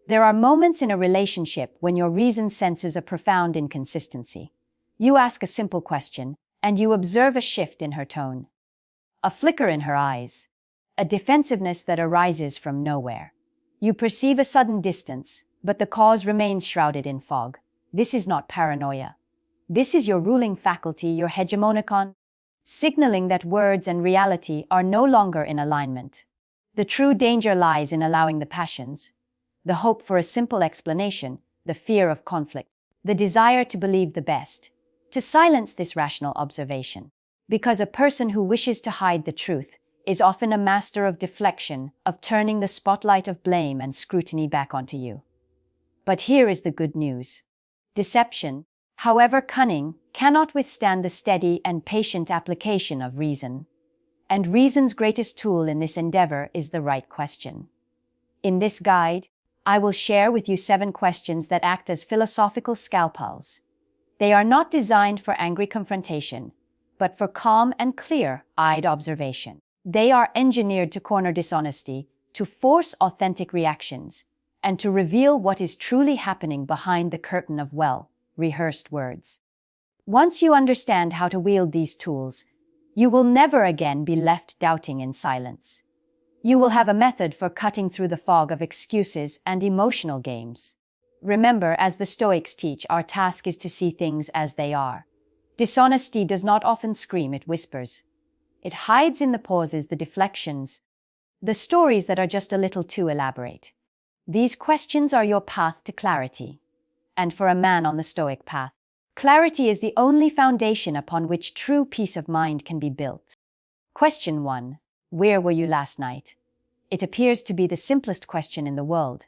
There are moments in a relationship when your reason senses a profound inconsistency. You ask a simple question, and you observe a shift in her tone, a flicker in her eyes, a defensiveness that arises from nowhere. You perceive a sudden distance, but the cause remains shrouded in fog. This is not paranoia. This is your ruling faculty, your hegemonicon, signaling that words and reality are no longer in alignment. The true danger lies in allowing the passions, the hope for a simple explanation, the fear of conflict, the desire to believe the best, to silence this rational observation. Because a person who wishes to hide the truth is often a master of deflection, of turning the spotlight of blame and scrutiny back onto you. But here is the good news. Deception, however cunning, cannot withstand the steady and patient application of reason. And reason's greatest tool in this endeavor is the right question. In this guide, I will share with you 7 questions that act as philosophical scalpels. They are not designed for angry confrontation, but for calm and clear-eyed observation. They are engineered to corner dishonesty, to force authentic reactions, and to reveal what is truly happening behind the curtain of well-rehearsed words. Once you understand how to wield these tools, you will never again be left doubting in silence. You will have a method for cutting through the fog of excuses and emotional games. Remember, as the Stoics teach, our task is to see things as they are. Dishonesty does not often scream, it whispers. It hides in the pauses, the deflections, the stories that are just a little too elaborate. These questions are your path to clarity. And for a man on the Stoic path, clarity is the only foundation upon which true peace of mind can be built. Question 1. Where were you last night? It appears to be the simplest question in the world.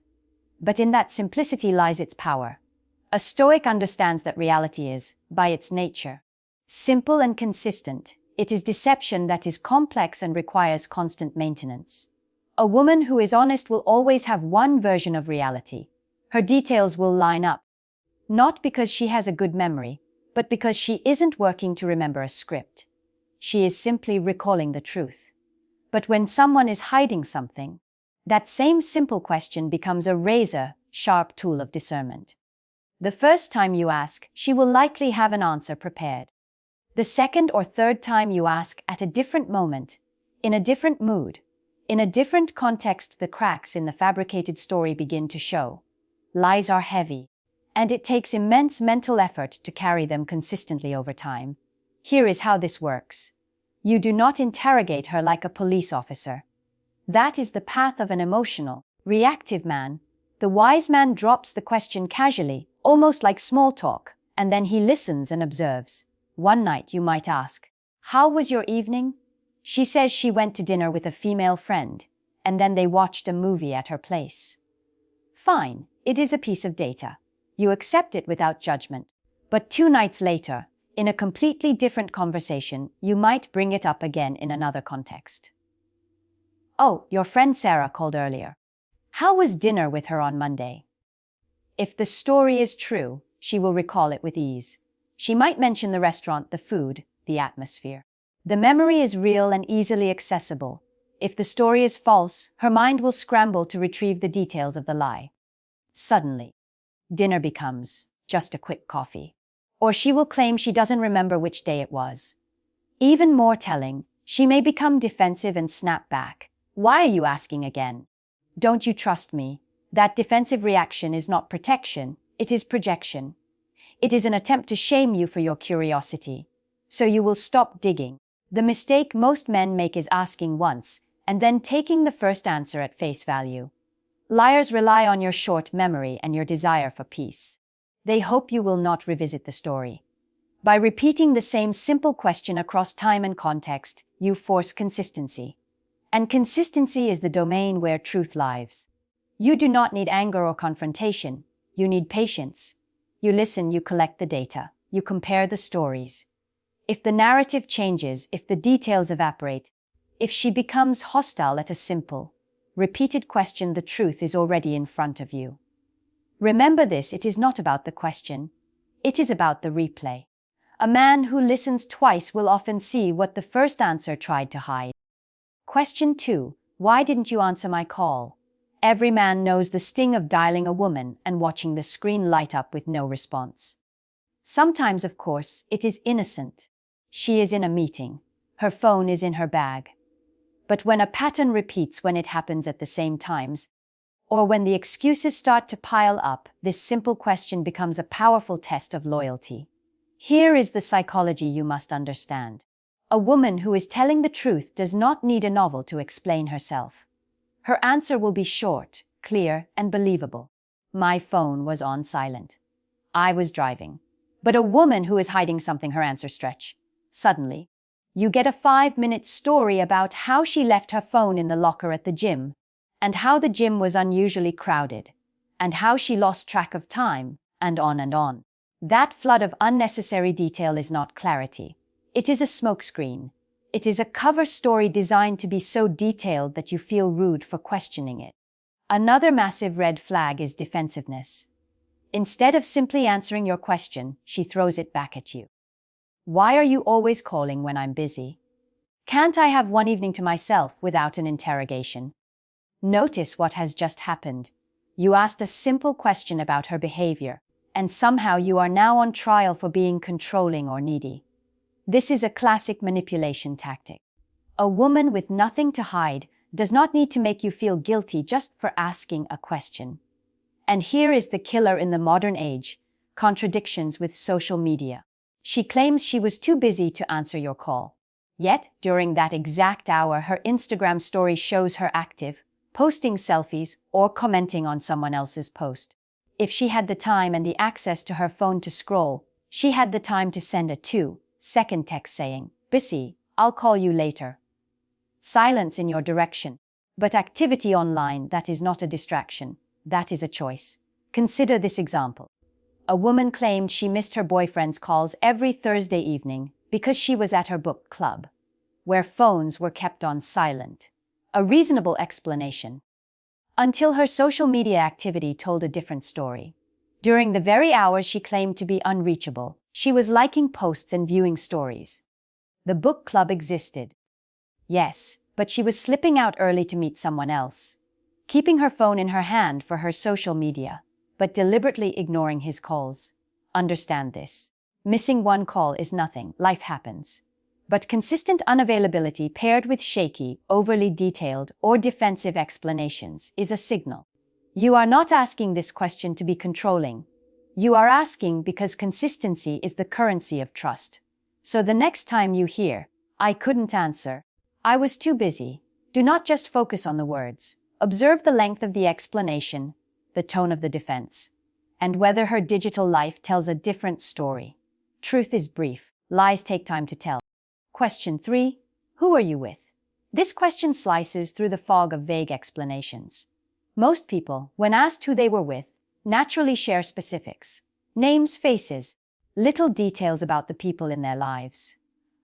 But in that simplicity lies its power. A Stoic understands that reality is, by its nature, simple and consistent. It is deception that is complex and requires constant maintenance. A woman who is honest will always have one version of reality. Her details will line up, not because she has a good memory, but because she isn't working to remember a script. She is simply recalling the truth. But when someone is hiding something, that same simple question becomes a razor-sharp tool of discernment. The first time you ask, she will likely have an answer prepared. The second or third time you ask, at a different moment, in a different mood, in a different context, the cracks in the fabricated story begin to show. Lies are heavy, and it takes immense mental effort to carry them consistently over time. Here is how this works. You do not interrogate her like a police officer. That is the path of an emotional, reactive man. The wise man drops the question casually, almost like small talk, and then he listens and observes. One night you might ask, "How was your evening?" She says she went to dinner with a female friend, and then they watched a movie at her place. Fine, it is a piece of data. You accept it without judgment. But 2 nights later, in a completely different conversation, you might bring it up again in another context. "Oh, your friend Sarah called earlier. How was dinner with her on Monday?" If the story is true, she will recall it with ease. She might mention the restaurant, the food, the atmosphere. The memory is real and easily accessible. If the story is false, her mind will scramble to retrieve the details of the lie. Suddenly, dinner becomes just a quick coffee. Or she will claim she doesn't remember which day it was. Even more telling, she may become defensive and snap back. "Why are you asking again? Don't you trust me?" That defensive reaction is not protection, it is projection. It is an attempt to shame you for your curiosity. So you will stop digging. The mistake most men make is asking once, and then taking the first answer at face value. Liars rely on your short memory and your desire for peace. They hope you will not revisit the story. By repeating the same simple question across time and context, you force consistency. And consistency is the domain where truth lives. You do not need anger or confrontation. You need patience. You listen, you collect the data, you compare the stories. If the narrative changes, if the details evaporate, if she becomes hostile at a simple, repeated question, the truth is already in front of you. Remember this, it is not about the question. It is about the replay. A man who listens twice will often see what the first answer tried to hide. Question 2. Why didn't you answer my call? Every man knows the sting of dialing a woman and watching the screen light up with no response. Sometimes, of course, it is innocent. She is in a meeting. Her phone is in her bag. But when a pattern repeats when it happens at the same times, or when the excuses start to pile up, this simple question becomes a powerful test of loyalty. Here is the psychology you must understand. A woman who is telling the truth does not need a novel to explain herself. Her answer will be short, clear, and believable. My phone was on silent. I was driving. But a woman who is hiding something, her answer stretch. Suddenly, you get a 5-minute story about how she left her phone in the locker at the gym, and how the gym was unusually crowded, and how she lost track of time, and on and on. That flood of unnecessary detail is not clarity. It is a smokescreen. It is a cover story designed to be so detailed that you feel rude for questioning it. Another massive red flag is defensiveness. Instead of simply answering your question, she throws it back at you. Why are you always calling when I'm busy? Can't I have one evening to myself without an interrogation? Notice what has just happened. You asked a simple question about her behavior, and somehow you are now on trial for being controlling or needy. This is a classic manipulation tactic. A woman with nothing to hide does not need to make you feel guilty just for asking a question. And here is the killer in the modern age: contradictions with social media. She claims she was too busy to answer your call. Yet, during that exact hour, her Instagram story shows her active, posting selfies or commenting on someone else's post. If she had the time and the access to her phone to scroll, she had the time to send a 2-second text saying, "Busy, I'll call you later." Silence in your direction. But activity online, that is not a distraction. That is a choice. Consider this example. A woman claimed she missed her boyfriend's calls every Thursday evening because she was at her book club, where phones were kept on silent. A reasonable explanation. Until her social media activity told a different story. During the very hours she claimed to be unreachable, she was liking posts and viewing stories. The book club existed. Yes, but she was slipping out early to meet someone else, keeping her phone in her hand for her social media, but deliberately ignoring his calls. Understand this. Missing one call is nothing, life happens. But consistent unavailability paired with shaky, overly detailed, or defensive explanations is a signal. You are not asking this question to be controlling. You are asking because consistency is the currency of trust. So the next time you hear, "I couldn't answer," "I was too busy," do not just focus on the words. Observe the length of the explanation, the tone of the defense, and whether her digital life tells a different story. Truth is brief, lies take time to tell. Question 3. Who are you with? This question slices through the fog of vague explanations. Most people, when asked who they were with, naturally share specifics. Names, faces, little details about the people in their lives.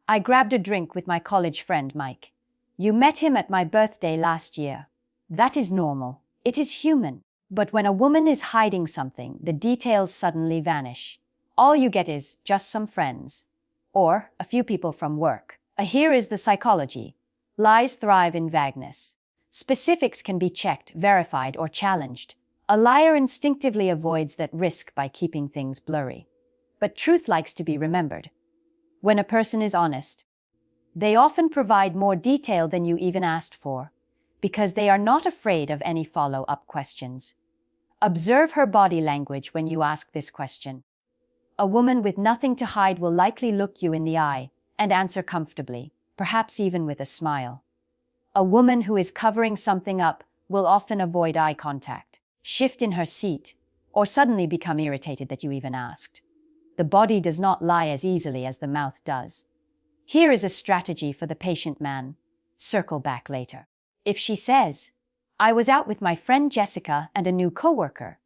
"I grabbed a drink with my college friend Mike. You met him at my birthday last year." That is normal. It is human. But when a woman is hiding something, the details suddenly vanish. All you get is "just some friends," or "a few people from work." Here is the psychology. Lies thrive in vagueness. Specifics can be checked, verified, or challenged. A liar instinctively avoids that risk by keeping things blurry. But truth likes to be remembered. When a person is honest, they often provide more detail than you even asked for, because they are not afraid of any follow-up questions. Observe her body language when you ask this question. A woman with nothing to hide will likely look you in the eye and answer comfortably, perhaps even with a smile. A woman who is covering something up will often avoid eye contact, shift in her seat, or suddenly become irritated that you even asked. The body does not lie as easily as the mouth does. Here is a strategy for the patient man. Circle back later. If she says, "I was out with my friend Jessica and a new coworker,"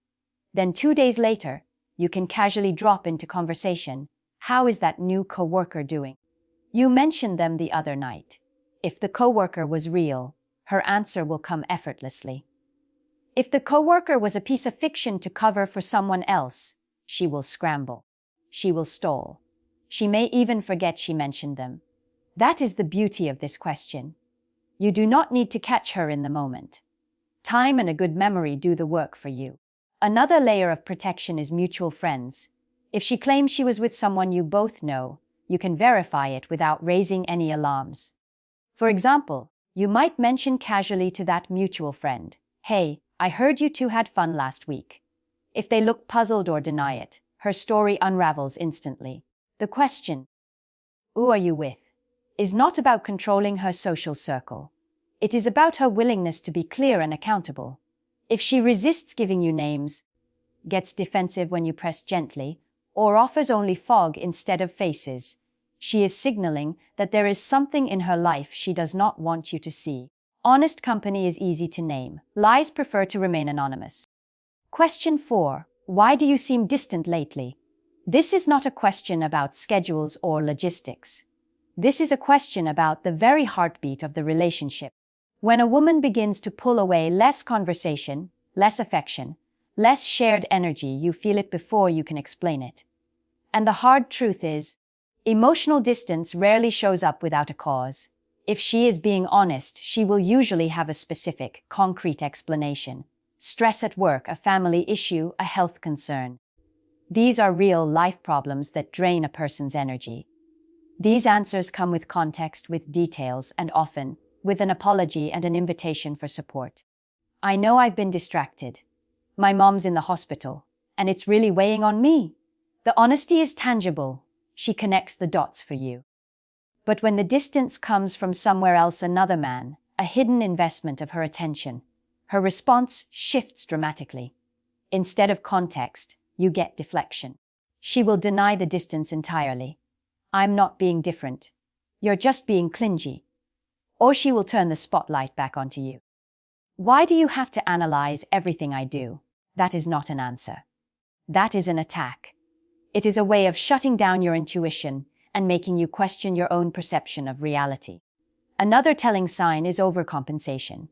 then 2 days later, you can casually drop into conversation. "How is that new coworker doing? You mentioned them the other night." If the coworker was real, her answer will come effortlessly. If the coworker was a piece of fiction to cover for someone else, she will scramble. She will stall. She may even forget she mentioned them. That is the beauty of this question. You do not need to catch her in the moment. Time and a good memory do the work for you. Another layer of protection is mutual friends. If she claims she was with someone you both know, you can verify it without raising any alarms. For example, you might mention casually to that mutual friend, "Hey, I heard you two had fun last week." If they look puzzled or deny it, her story unravels instantly. The question, "Who are you with?" is not about controlling her social circle. It is about her willingness to be clear and accountable. If she resists giving you names, gets defensive when you press gently, or offers only fog instead of faces, she is signaling that there is something in her life she does not want you to see. Honest company is easy to name. Lies prefer to remain anonymous. Question 4. Why do you seem distant lately? This is not a question about schedules or logistics. This is a question about the very heartbeat of the relationship. When a woman begins to pull away, less conversation, less affection, less shared energy, you feel it before you can explain it. And the hard truth is, emotional distance rarely shows up without a cause. If she is being honest, she will usually have a specific, concrete explanation. Stress at work, a family issue, a health concern. These are real life problems that drain a person's energy. These answers come with context, with details, and often with an apology and an invitation for support. "I know I've been distracted. My mom's in the hospital, and it's really weighing on me." The honesty is tangible. She connects the dots for you. But when the distance comes from somewhere else, another man, a hidden investment of her attention, her response shifts dramatically. Instead of context, you get deflection. She will deny the distance entirely. "I'm not being different. You're just being clingy." Or she will turn the spotlight back onto you. "Why do you have to analyze everything I do?" That is not an answer. That is an attack. It is a way of shutting down your intuition and making you question your own perception of reality. Another telling sign is overcompensation.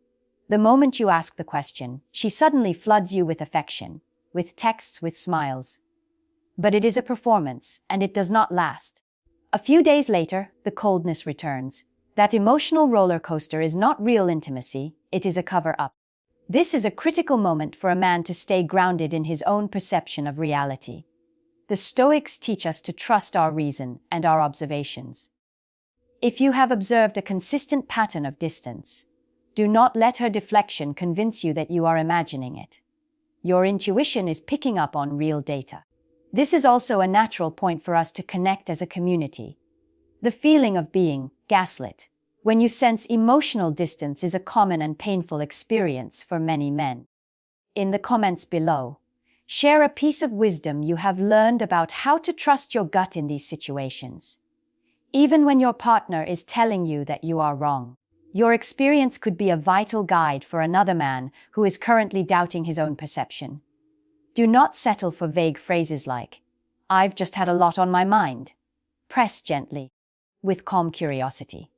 The moment you ask the question, she suddenly floods you with affection, with texts, with smiles. But it is a performance, and it does not last. A few days later, the coldness returns. That emotional roller coaster is not real intimacy, it is a cover-up. This is a critical moment for a man to stay grounded in his own perception of reality. The Stoics teach us to trust our reason and our observations. If you have observed a consistent pattern of distance, do not let her deflection convince you that you are imagining it. Your intuition is picking up on real data. This is also a natural point for us to connect as a community. The feeling of being gaslit when you sense emotional distance is a common and painful experience for many men. In the comments below, share a piece of wisdom you have learned about how to trust your gut in these situations. Even when your partner is telling you that you are wrong, your experience could be a vital guide for another man who is currently doubting his own perception. Do not settle for vague phrases like, "I've just had a lot on my mind." Press gently, with calm curiosity.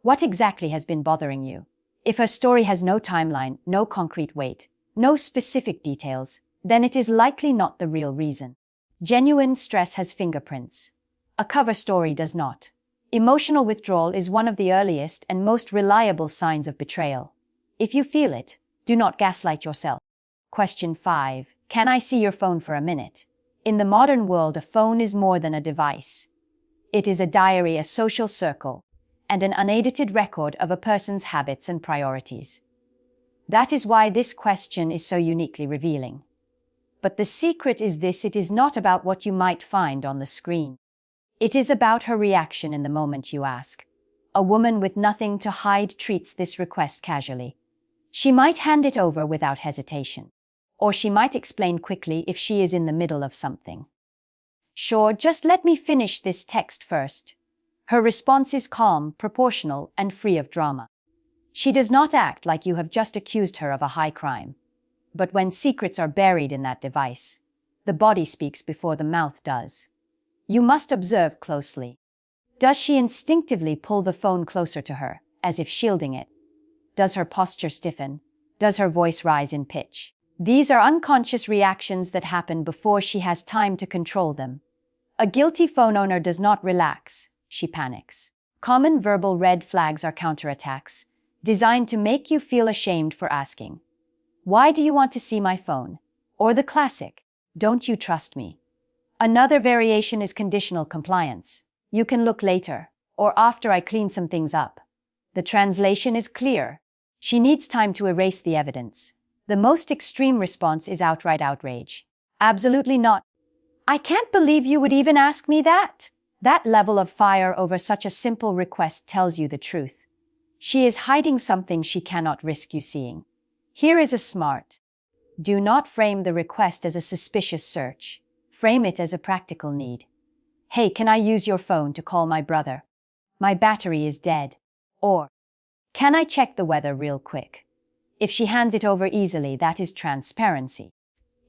What exactly has been bothering you? If her story has no timeline, no concrete weight, no specific details, then it is likely not the real reason. Genuine stress has fingerprints. A cover story does not. Emotional withdrawal is one of the earliest and most reliable signs of betrayal. If you feel it, do not gaslight yourself. Question 5. Can I see your phone for a minute? In the modern world, a phone is more than a device. It is a diary, a social circle, and an unedited record of a person's habits and priorities. That is why this question is so uniquely revealing. But the secret is this: it is not about what you might find on the screen. It is about her reaction in the moment you ask. A woman with nothing to hide treats this request casually. She might hand it over without hesitation. Or she might explain quickly if she is in the middle of something. "Sure, just let me finish this text first." Her response is calm, proportional, and free of drama. She does not act like you have just accused her of a high crime. But when secrets are buried in that device, the body speaks before the mouth does. You must observe closely. Does she instinctively pull the phone closer to her, as if shielding it? Does her posture stiffen? Does her voice rise in pitch? These are unconscious reactions that happen before she has time to control them. A guilty phone owner does not relax, she panics. Common verbal red flags are counterattacks, designed to make you feel ashamed for asking. Why do you want to see my phone? Or the classic, don't you trust me? Another variation is conditional compliance. You can look later, or after I clean some things up. The translation is clear. She needs time to erase the evidence. The most extreme response is outright outrage. Absolutely not. I can't believe you would even ask me that. That level of fire over such a simple request tells you the truth. She is hiding something she cannot risk you seeing. Here is a smart. Do not frame the request as a suspicious search. Frame it as a practical need. Hey, can I use your phone to call my brother? My battery is dead. Or, can I check the weather real quick? If she hands it over easily, that is transparency.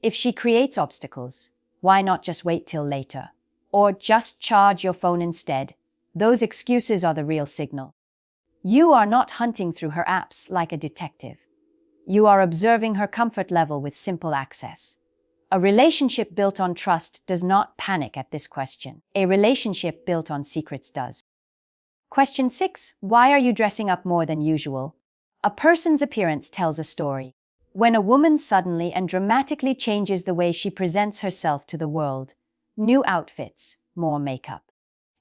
If she creates obstacles, why not just wait till later? Or just charge your phone instead? Those excuses are the real signal. You are not hunting through her apps like a detective. You are observing her comfort level with simple access. A relationship built on trust does not panic at this question. A relationship built on secrets does. Question 6. Why are you dressing up more than usual? A person's appearance tells a story. When a woman suddenly and dramatically changes the way she presents herself to the world, new outfits, more makeup,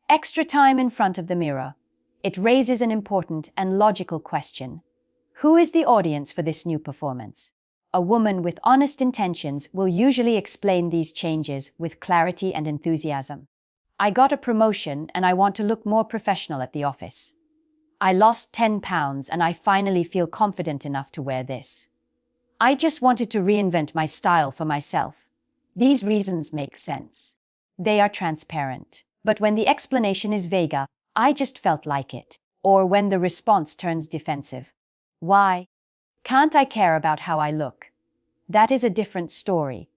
extra time in front of the mirror, it raises an important and logical question. Who is the audience for this new performance? A woman with honest intentions will usually explain these changes with clarity and enthusiasm. I got a promotion and I want to look more professional at the office. I lost 10 pounds and I finally feel confident enough to wear this. I just wanted to reinvent my style for myself. These reasons make sense. They are transparent. But when the explanation is vague, I just felt like it. Or when the response turns defensive. Why? Can't I care about how I look? That is a different story.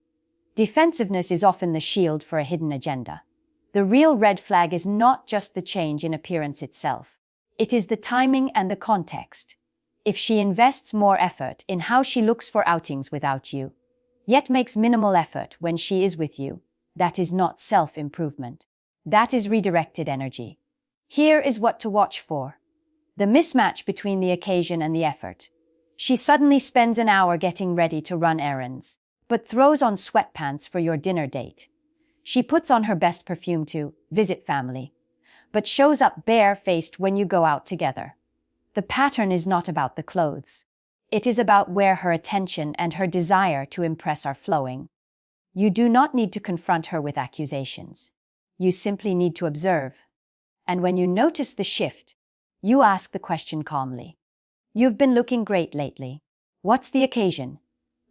Defensiveness is often the shield for a hidden agenda. The real red flag is not just the change in appearance itself. It is the timing and the context. If she invests more effort in how she looks for outings without you, yet makes minimal effort when she is with you, that is not self-improvement. That is redirected energy. Here is what to watch for. The mismatch between the occasion and the effort. She suddenly spends an hour getting ready to run errands, but throws on sweatpants for your dinner date. She puts on her best perfume to visit family, but shows up bare-faced when you go out together. The pattern is not about the clothes. It is about where her attention and her desire to impress are flowing. You do not need to confront her with accusations. You simply need to observe. And when you notice the shift, you ask the question calmly. You've been looking great lately. What's the occasion?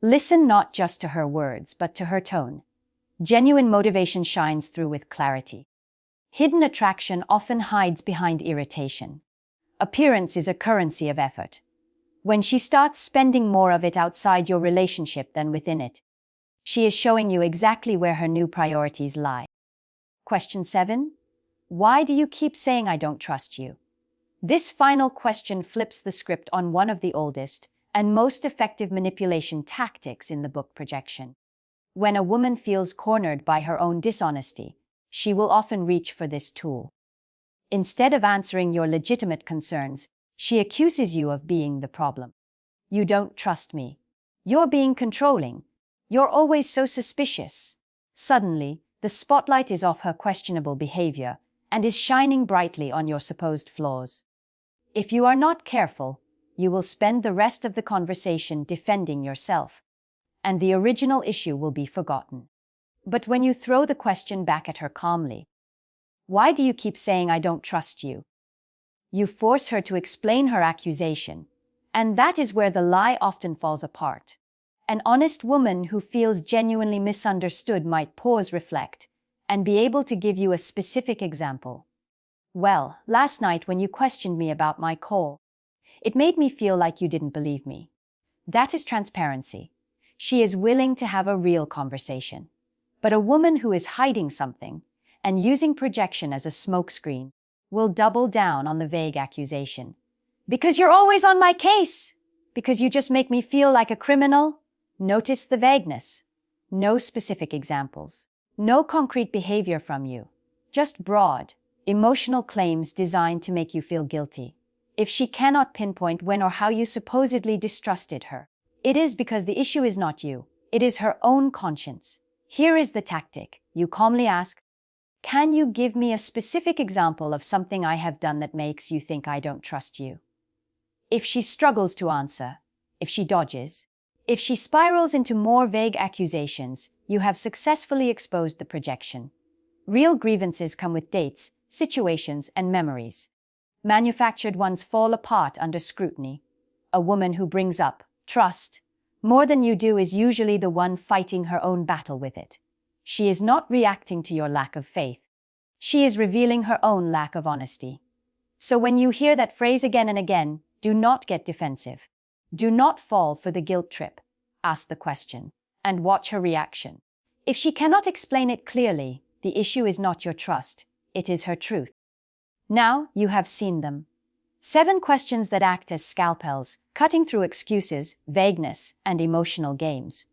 Listen not just to her words, but to her tone. Genuine motivation shines through with clarity. Hidden attraction often hides behind irritation. Appearance is a currency of effort. When she starts spending more of it outside your relationship than within it, she is showing you exactly where her new priorities lie. Question 7. Why do you keep saying I don't trust you? This final question flips the script on one of the oldest and most effective manipulation tactics in the book Projection. When a woman feels cornered by her own dishonesty, she will often reach for this tool. Instead of answering your legitimate concerns, she accuses you of being the problem. You don't trust me. You're being controlling. You're always so suspicious. Suddenly, the spotlight is off her questionable behavior and is shining brightly on your supposed flaws. If you are not careful, you will spend the rest of the conversation defending yourself, and the original issue will be forgotten. But when you throw the question back at her calmly, why do you keep saying I don't trust you? You force her to explain her accusation, and that is where the lie often falls apart. An honest woman who feels genuinely misunderstood might pause, reflect, and be able to give you a specific example. Well, last night when you questioned me about my call, it made me feel like you didn't believe me. That is transparency. She is willing to have a real conversation. But a woman who is hiding something and using projection as a smokescreen will double down on the vague accusation. Because you're always on my case. Because you just make me feel like a criminal. Notice the vagueness. No specific examples. No concrete behavior from you. Just broad, emotional claims designed to make you feel guilty. If she cannot pinpoint when or how you supposedly distrusted her, It is because the issue is not you. It is her own conscience. Here is the tactic. You calmly ask, "Can you give me a specific example of something I have done that makes you think I don't trust you?" If she struggles to answer, if she dodges, if she spirals into more vague accusations, you have successfully exposed the projection. Real grievances come with dates, situations, and memories. Manufactured ones fall apart under scrutiny. A woman who brings up trust more than you do is usually the one fighting her own battle with it. She is not reacting to your lack of faith. She is revealing her own lack of honesty. So when you hear that phrase again and again, do not get defensive. Do not fall for the guilt trip. Ask the question and watch her reaction. If she cannot explain it clearly, the issue is not your trust, it is her truth. Now you have seen them. 7 questions that act as scalpels, cutting through excuses, vagueness, and emotional games.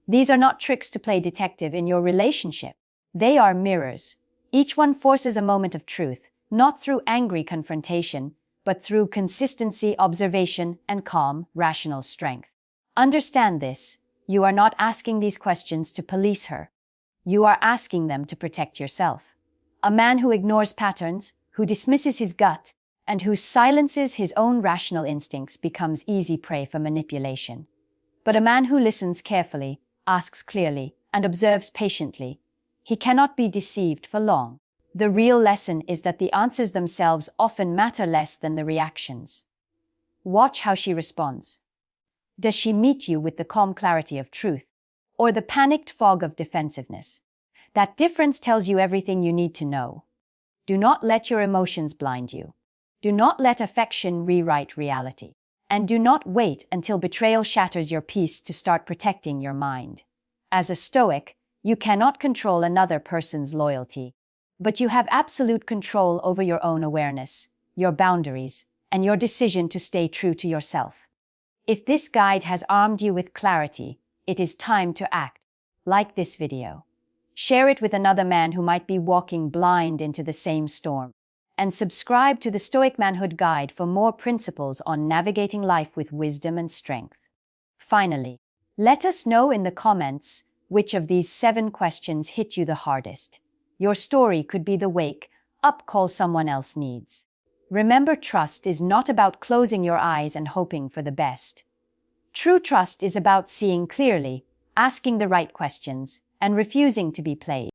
These are not tricks to play detective in your relationship. They are mirrors. Each one forces a moment of truth, not through angry confrontation, but through consistency, observation, and calm, rational strength. Understand this. You are not asking these questions to police her. You are asking them to protect yourself. A man who ignores patterns, who dismisses his gut, and who silences his own rational instincts becomes easy prey for manipulation. But a man who listens carefully, asks clearly, and observes patiently, he cannot be deceived for long. The real lesson is that the answers themselves often matter less than the reactions. Watch how she responds. Does she meet you with the calm clarity of truth, or the panicked fog of defensiveness? That difference tells you everything you need to know. Do not let your emotions blind you. Do not let affection rewrite reality. And do not wait until betrayal shatters your peace to start protecting your mind. As a Stoic, you cannot control another person's loyalty, but you have absolute control over your own awareness, your boundaries, and your decision to stay true to yourself. If this guide has armed you with clarity, it is time to act. Like this video. Share it with another man who might be walking blind into the same storm. And subscribe to the Stoic Manhood Guide for more principles on navigating life with wisdom and strength. Finally, let us know in the comments which of these 7 questions hit you the hardest. Your story could be the wake-up call someone else needs. Remember, trust is not about closing your eyes and hoping for the best. True trust is about seeing clearly, asking the right questions, and refusing to be played.